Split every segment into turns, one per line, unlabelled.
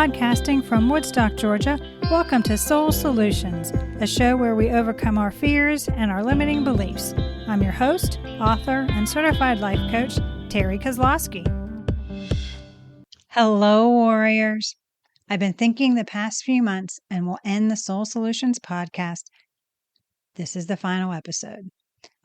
Podcasting from Woodstock, Georgia, welcome to Soul Solutions, a show where we overcome our fears and our limiting beliefs. I'm your host, author, and certified life coach, Terry Kozlowski. Hello, warriors. I've been thinking the past few months and will end the Soul Solutions podcast. This is the final episode.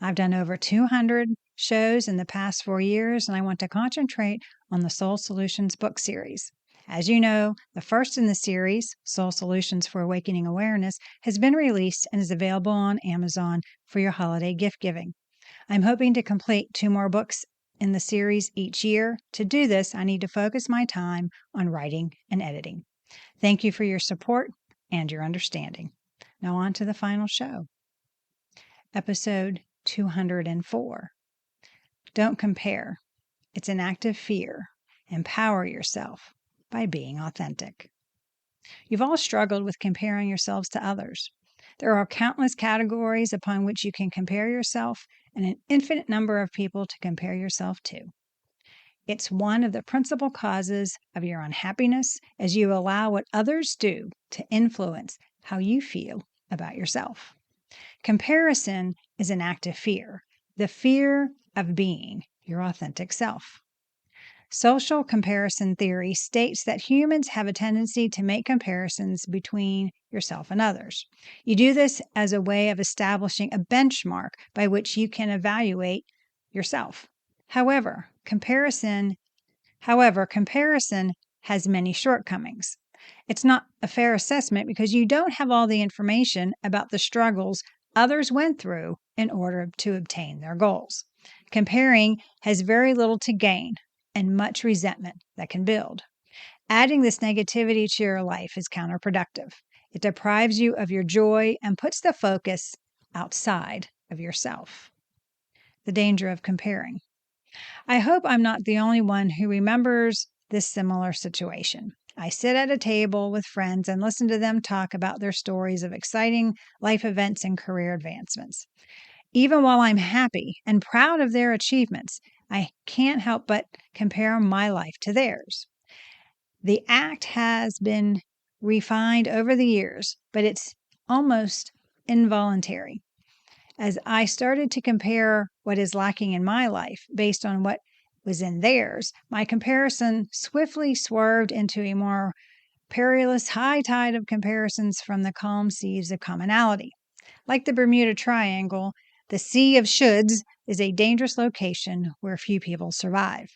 I've done over 200 shows in the past 4 years, and I want to concentrate on the Soul Solutions book series. As you know, the first in the series, Soul Solutions for Awakening Awareness, has been released and is available on Amazon for your holiday gift giving. I'm hoping to complete 2 more books in the series each year. To do this, I need to focus my time on writing and editing. Thank you for your support and your understanding. Now on to the final show. Episode 204. Don't compare. It's an act of fear. Empower yourself by being authentic. You've all struggled with comparing yourselves to others. There are countless categories upon which you can compare yourself and an infinite number of people to compare yourself to. It's one of the principal causes of your unhappiness as you allow what others do to influence how you feel about yourself. Comparison is an act of fear, the fear of being your authentic self. Social comparison theory states that humans have a tendency to make comparisons between yourself and others. You do this as a way of establishing a benchmark by which you can evaluate yourself. However, comparison has many shortcomings. It's not a fair assessment because you don't have all the information about the struggles others went through in order to obtain their goals. Comparing has very little to gain and much resentment that can build. Adding this negativity to your life is counterproductive. It deprives you of your joy and puts the focus outside of yourself. The danger of comparing. I hope I'm not the only one who remembers this similar situation. I sit at a table with friends and listen to them talk about their stories of exciting life events and career advancements. Even while I'm happy and proud of their achievements, I can't help but compare my life to theirs. The act has been refined over the years, but it's almost involuntary. As I started to compare what is lacking in my life based on what was in theirs, my comparison swiftly swerved into a more perilous high tide of comparisons from the calm seas of commonality. Like the Bermuda Triangle, the Sea of Shoulds is a dangerous location where few people survive.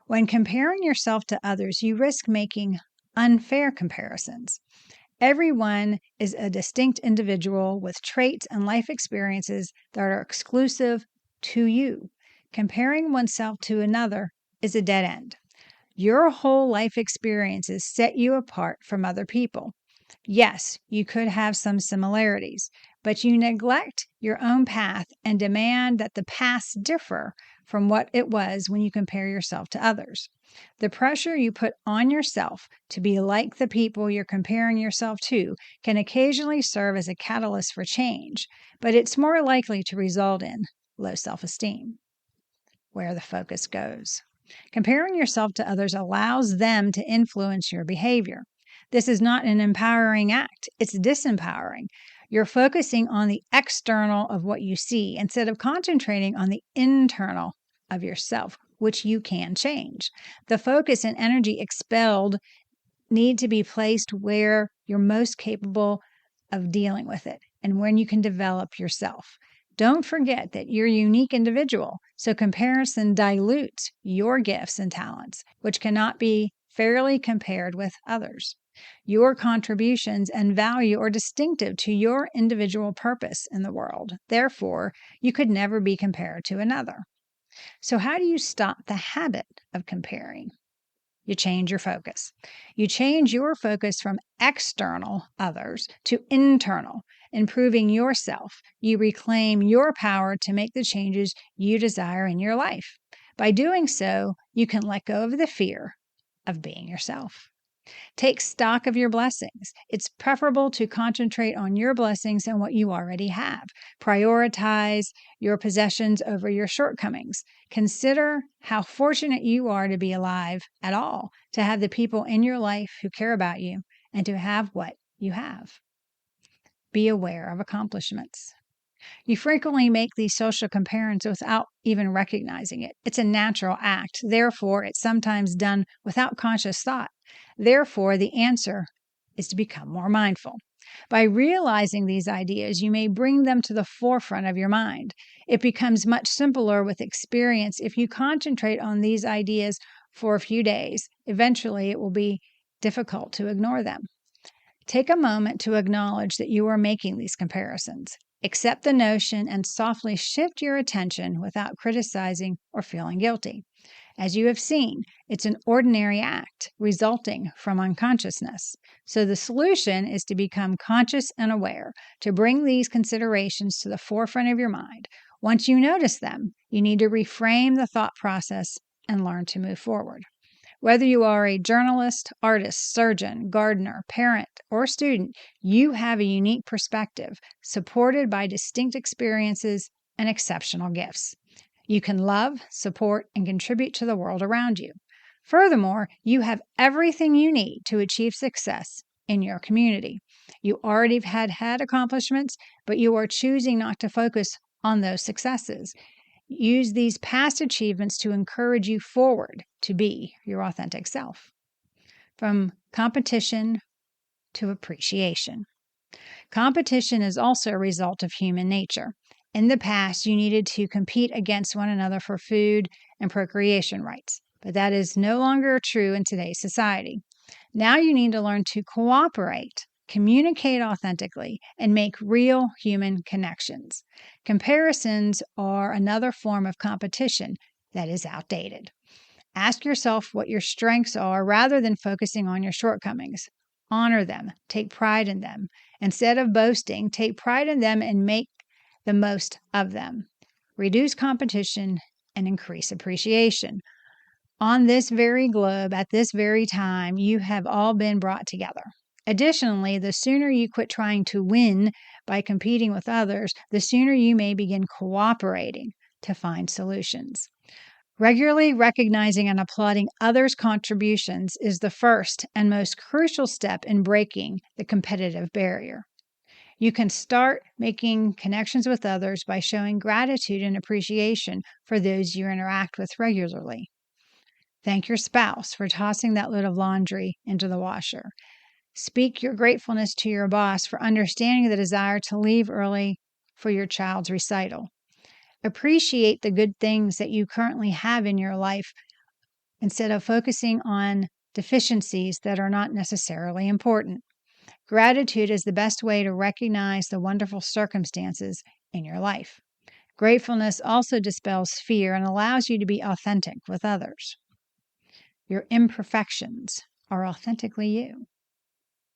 When comparing yourself to others, you risk making unfair comparisons. Everyone is a distinct individual with traits and life experiences that are exclusive to you. Comparing oneself to another is a dead end. Your whole life experiences set you apart from other people. Yes, you could have some similarities, but you neglect your own path and demand that the past differ from what it was when you compare yourself to others. The pressure you put on yourself to be like the people you're comparing yourself to can occasionally serve as a catalyst for change, but it's more likely to result in low self-esteem. Where the focus goes. Comparing yourself to others allows them to influence your behavior. This is not an empowering act. It's disempowering. You're focusing on the external of what you see instead of concentrating on the internal of yourself, which you can change. The focus and energy expelled need to be placed where you're most capable of dealing with it and when you can develop yourself. Don't forget that you're a unique individual, so comparison dilutes your gifts and talents, which cannot be fairly compared with others. Your contributions and value are distinctive to your individual purpose in the world. Therefore, you could never be compared to another. So how do you stop the habit of comparing? You change your focus. You change your focus from external others to internal, improving yourself. You reclaim your power to make the changes you desire in your life. By doing so, you can let go of the fear of being yourself. Take stock of your blessings. It's preferable to concentrate on your blessings and what you already have. Prioritize your possessions over your shortcomings. Consider how fortunate you are to be alive at all, to have the people in your life who care about you, and to have what you have. Be aware of accomplishments. You frequently make these social comparisons without even recognizing it. It's a natural act. Therefore, it's sometimes done without conscious thought. Therefore, the answer is to become more mindful. By realizing these ideas, you may bring them to the forefront of your mind. It becomes much simpler with experience if you concentrate on these ideas for a few days. Eventually, it will be difficult to ignore them. Take a moment to acknowledge that you are making these comparisons. Accept the notion and softly shift your attention without criticizing or feeling guilty. As you have seen, it's an ordinary act resulting from unconsciousness. So the solution is to become conscious and aware, to bring these considerations to the forefront of your mind. Once you notice them, you need to reframe the thought process and learn to move forward. Whether you are a journalist, artist, surgeon, gardener, parent, or student, you have a unique perspective supported by distinct experiences and exceptional gifts. You can love, support, and contribute to the world around you. Furthermore, you have everything you need to achieve success in your community. You already have had accomplishments, but you are choosing not to focus on those successes. Use these past achievements to encourage you forward to be your authentic self. From competition to appreciation. Competition is also a result of human nature. In the past, you needed to compete against one another for food and procreation rights, but that is no longer true in today's society. Now you need to learn to cooperate, communicate authentically, and make real human connections. Comparisons are another form of competition that is outdated. Ask yourself what your strengths are rather than focusing on your shortcomings. Honor them, take pride in them. Instead of boasting, take pride in them and make the most of them. Reduce competition and increase appreciation. On this very globe, at this very time, you have all been brought together. Additionally, the sooner you quit trying to win by competing with others, the sooner you may begin cooperating to find solutions. Regularly recognizing and applauding others' contributions is the first and most crucial step in breaking the competitive barrier. You can start making connections with others by showing gratitude and appreciation for those you interact with regularly. Thank your spouse for tossing that load of laundry into the washer. Speak your gratefulness to your boss for understanding the desire to leave early for your child's recital. Appreciate the good things that you currently have in your life instead of focusing on deficiencies that are not necessarily important. Gratitude is the best way to recognize the wonderful circumstances in your life. Gratefulness also dispels fear and allows you to be authentic with others. Your imperfections are authentically you.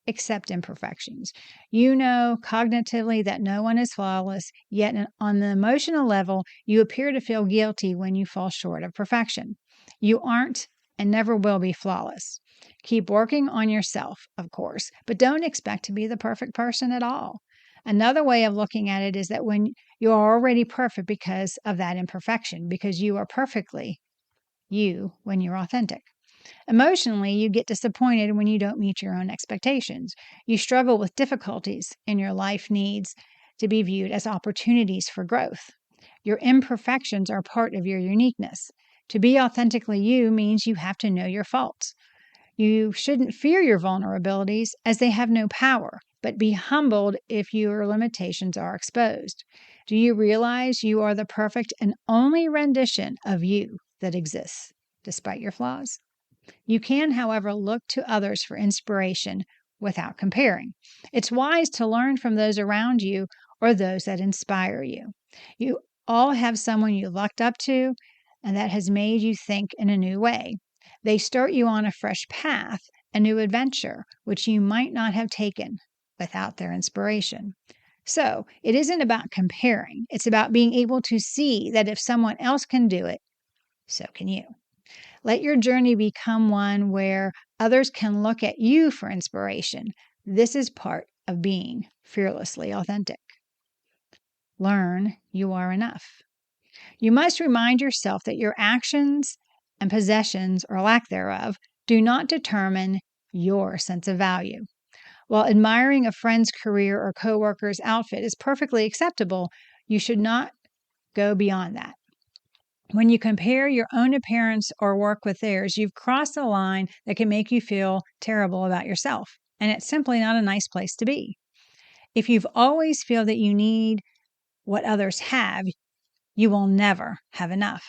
Accept imperfections. You know cognitively that no one is flawless, yet on the emotional level, you appear to feel guilty when you fall short of perfection. You aren't and never will be flawless. Keep working on yourself, of course, but don't expect to be the perfect person at all. Another way of looking at it is that when you are already perfect because of that imperfection, because you are perfectly you when you're authentic. Emotionally, you get disappointed when you don't meet your own expectations. You struggle with difficulties, and your life needs to be viewed as opportunities for growth. Your imperfections are part of your uniqueness. To be authentically you means you have to know your faults. You shouldn't fear your vulnerabilities as they have no power, but be humbled if your limitations are exposed. Do you realize you are the perfect and only rendition of you that exists, despite your flaws? You can, however, look to others for inspiration without comparing. It's wise to learn from those around you or those that inspire you. You all have someone you looked up to and that has made you think in a new way. They start you on a fresh path, a new adventure, which you might not have taken without their inspiration. So it isn't about comparing. It's about being able to see that if someone else can do it, so can you. Let your journey become one where Others can look at you for inspiration. This is part of being fearlessly authentic. Learn you are enough. You must remind yourself that your actions and possessions, or lack thereof, do not determine your sense of value. While admiring a friend's career or coworker's outfit is perfectly acceptable, you should not go beyond that. When you compare your own appearance or work with theirs, you've crossed a line that can make you feel terrible about yourself, and it's simply not a nice place to be. If you've always feel that you need what others have, you will never have enough.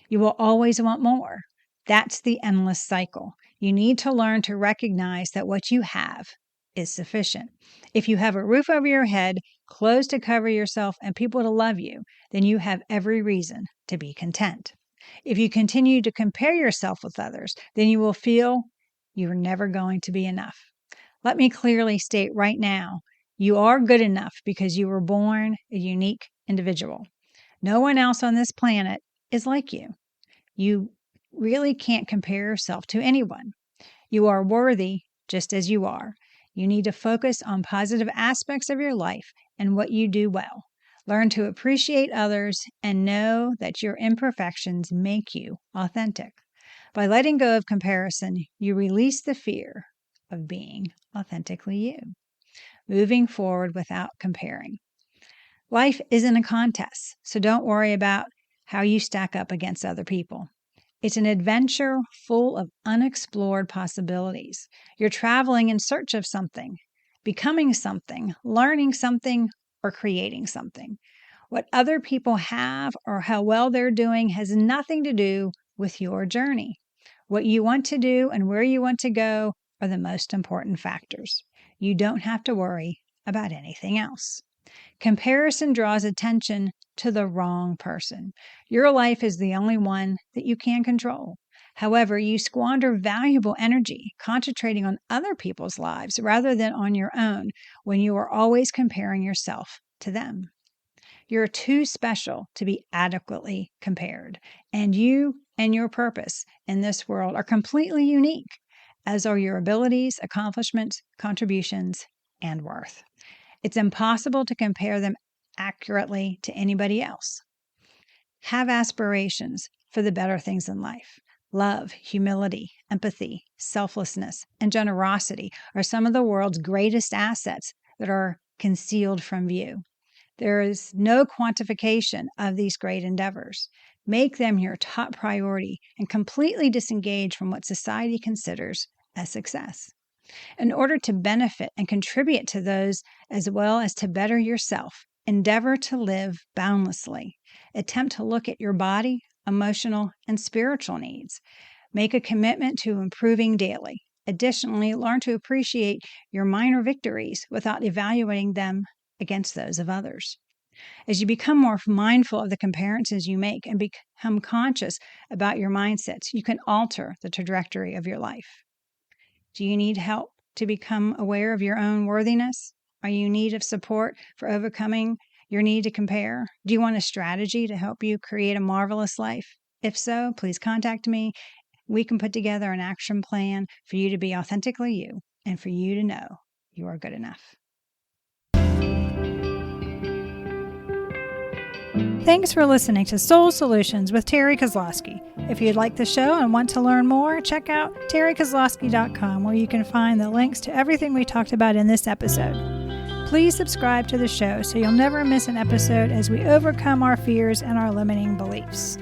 You will always want more. That's the endless cycle. You need to learn to recognize that what you have is sufficient. If you have a roof over your head, clothes to cover yourself, and people to love you, then you have every reason to be content. If you continue to compare yourself with others, then you will feel you're never going to be enough. Let me clearly state right now, you are good enough because you were born a unique individual. No one else on this planet is like you. You really can't compare yourself to anyone. You are worthy just as you are. You need to focus on positive aspects of your life and what you do well. Learn to appreciate others and know that your imperfections make you authentic. By letting go of comparison, you release the fear of being authentically you, moving forward without comparing. Life isn't a contest, so don't worry about how you stack up against other people. It's an adventure full of unexplored possibilities. You're traveling in search of something, becoming something, learning something, or creating something. What other people have or how well they're doing has nothing to do with your journey. What you want to do and where you want to go are the most important factors. You don't have to worry about anything else. Comparison draws attention to the wrong person. Your life is the only one that you can control. However, you squander valuable energy concentrating on other people's lives rather than on your own when you are always comparing yourself to them. You're too special to be adequately compared, and you and your purpose in this world are completely unique, as are your abilities, accomplishments, contributions, and worth. It's impossible to compare them accurately to anybody else. Have aspirations for the better things in life. Love, humility, empathy, selflessness, and generosity are some of the world's greatest assets that are concealed from view. There is no quantification of these great endeavors. Make them your top priority and completely disengage from what society considers as success. In order to benefit and contribute to those as well as to better yourself, endeavor to live boundlessly. Attempt to look at your body, emotional, and spiritual needs. Make a commitment to improving daily. Additionally, learn to appreciate your minor victories without evaluating them against those of others. As you become more mindful of the comparisons you make and become conscious about your mindsets, you can alter the trajectory of your life. Do you need help to become aware of your own worthiness? Are you in need of support for overcoming your need to compare? Do you want a strategy to help you create a marvelous life? If so, please contact me. We can put together an action plan for you to be authentically you and for you to know you are good enough. Thanks for listening to Soul Solutions with Terry Kozlowski. If you'd like the show and want to learn more, check out terrykozlowski.com, where you can find the links to everything we talked about in this episode. Please subscribe to the show so you'll never miss an episode as we overcome our fears and our limiting beliefs.